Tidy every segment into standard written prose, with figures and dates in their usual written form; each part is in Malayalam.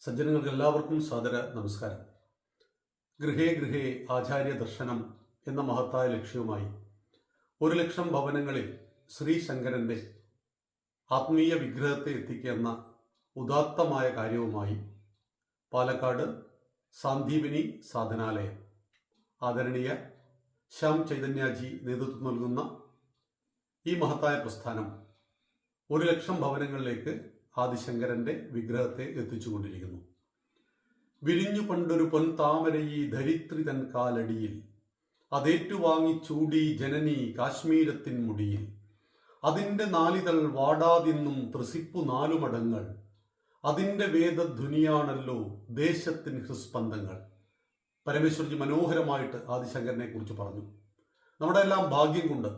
സജ്ജനങ്ങൾക്ക് എല്ലാവർക്കും സാദര നമസ്കാരം. ഗൃഹേ ഗൃഹേ ആചാര്യ ദർശനം എന്ന മഹത്തായ ലക്ഷ്യവുമായി 1,00,000 ഭവനങ്ങളിൽ ശ്രീ ശങ്കരൻ്റെ ആത്മീയ വിഗ്രഹത്തെ എത്തിക്കുന്ന ഉദാത്തമായ കാര്യവുമായി പാലക്കാട് സാന്ദീപിനി സാധനാലയം ആദരണീയ ശ്യാം ചൈതന്യജി നേതൃത്വം നൽകുന്ന ഈ മഹത്തായ പ്രസ്ഥാനം 1,00,000 ഭവനങ്ങളിലേക്ക് ആദിശങ്കരന്റെ വിഗ്രഹത്തെ എത്തിച്ചുകൊണ്ടിരിക്കുന്നു. വിരിഞ്ഞു പണ്ടൊരു പൊൻതാമരയി ധരിത്രി തൻ കാലടിയിൽ, അതേറ്റുവാങ്ങി ചൂടി ജനനി കാശ്മീരത്തിൻ മുടിയിൽ, അതിൻ്റെ നാലിതൾ വാടാതിന്നും ത്രസിപ്പു 4 മടങ്ങൾ, അതിൻ്റെ വേദധ്വനിയാണല്ലോ ദേശത്തിൻ ഹൃസ്പന്ദങ്ങൾ. പരമേശ്വർജി മനോഹരമായിട്ട് ആദിശങ്കരനെ കുറിച്ച് പറഞ്ഞു. നമ്മുടെ എല്ലാം ഭാഗ്യം കൊണ്ട്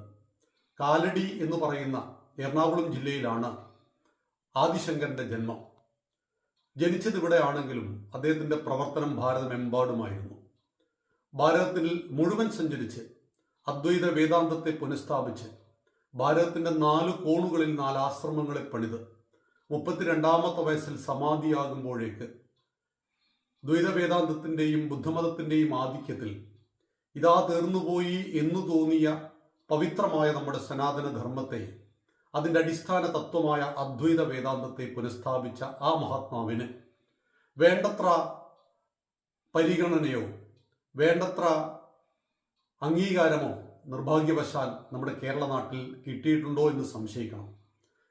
കാലടി എന്ന് പറയുന്ന എറണാകുളം ജില്ലയിലാണ് ആദിശങ്കരന്റെ ജന്മം. ജനിച്ചത് ഇവിടെയാണെങ്കിലും അദ്ദേഹത്തിന്റെ പ്രവർത്തനം ഭാരതമെമ്പാടുമായിരുന്നു. ഭാരതത്തിൽ മുഴുവൻ സഞ്ചരിച്ച് അദ്വൈത വേദാന്തത്തെ പുനഃസ്ഥാപിച്ച് ഭാരതത്തിന്റെ 4 കോണുകളിൽ 4 ആശ്രമങ്ങളെ പണിത് 32ാമത്തെ വയസ്സിൽ സമാധിയാകുമ്പോഴേക്ക് ദ്വൈത വേദാന്തത്തിന്റെയും ബുദ്ധമതത്തിന്റെയും ആധിക്യത്തിൽ ഇതാ തീർന്നുപോയി എന്നു തോന്നിയ പവിത്രമായ നമ്മുടെ സനാതന ധർമ്മത്തെ, അതിൻ്റെ അടിസ്ഥാന തത്വമായ അദ്വൈത വേദാന്തത്തെ പുനഃസ്ഥാപിച്ച ആ മഹാത്മാവിന് വേണ്ടത്ര പരിഗണനയോ വേണ്ടത്ര അംഗീകാരമോ നിർഭാഗ്യവശാൽ നമ്മുടെ കേരള നാട്ടിൽ കിട്ടിയിട്ടുണ്ടോ എന്ന് സംശയിക്കണം.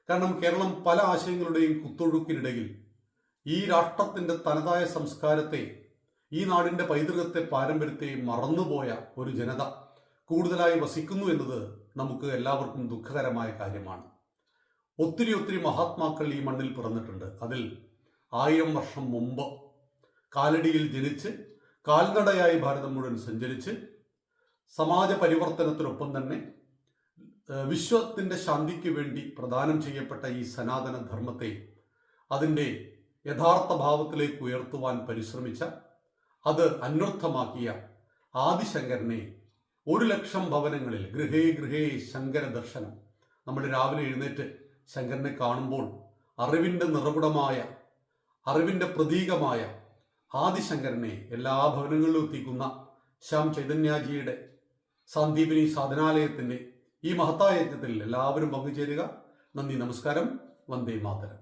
കാരണം കേരളം പല ആശയങ്ങളുടെയും കുത്തൊഴുക്കിനിടയിൽ ഈ രാഷ്ട്രത്തിൻ്റെ തനതായ സംസ്കാരത്തെ, ഈ നാടിൻ്റെ പൈതൃകത്തെ, പാരമ്പര്യത്തെ മറന്നുപോയ ഒരു ജനത കൂടുതലായി വസിക്കുന്നു എന്നത് നമുക്ക് എല്ലാവർക്കും ദുഃഖകരമായ കാര്യമാണ്. ഒത്തിരി മഹാത്മാക്കൾ ഈ മണ്ണിൽ പിറന്നിട്ടുണ്ട്. അതിൽ 1000 വർഷം മുമ്പ് കാലടിയിൽ ജനിച്ച് കാൽനടയായി ഭാരതം മുഴുവൻ സഞ്ചരിച്ച് സമാജ പരിവർത്തനത്തിനൊപ്പം തന്നെ വിശ്വത്തിൻ്റെ ശാന്തിക്ക് വേണ്ടി പ്രദാനം ചെയ്യപ്പെട്ട ഈ സനാതന ധർമ്മത്തെ അതിൻ്റെ യഥാർത്ഥ ഭാവത്തിലേക്ക് ഉയർത്തുവാൻ പരിശ്രമിച്ച, അത് അന്വർത്ഥമാക്കിയ ആദിശങ്കരനെ 1,00,000 ഭവനങ്ങളിൽ ഗൃഹേ ഗൃഹേ ശങ്കര ദർശനം. നമ്മൾ രാവിലെ എഴുന്നേറ്റ് ശങ്കരനെ കാണുമ്പോൾ അറിവിൻ്റെ നിറകുടമായ, അറിവിൻ്റെ പ്രതീകമായ ആദിശങ്കരനെ എല്ലാ ഭവനങ്ങളിലും എത്തിക്കുന്ന ശ്യാം ചൈതന്യജിയുടെ സാന്ദീപിനി സാധനാലയത്തിൻ്റെ ഈ മഹത്തായ യജ്ഞത്തിൽ എല്ലാവരും പങ്കുചേരുക. നന്ദി, നമസ്കാരം. വന്ദേ മാതരം.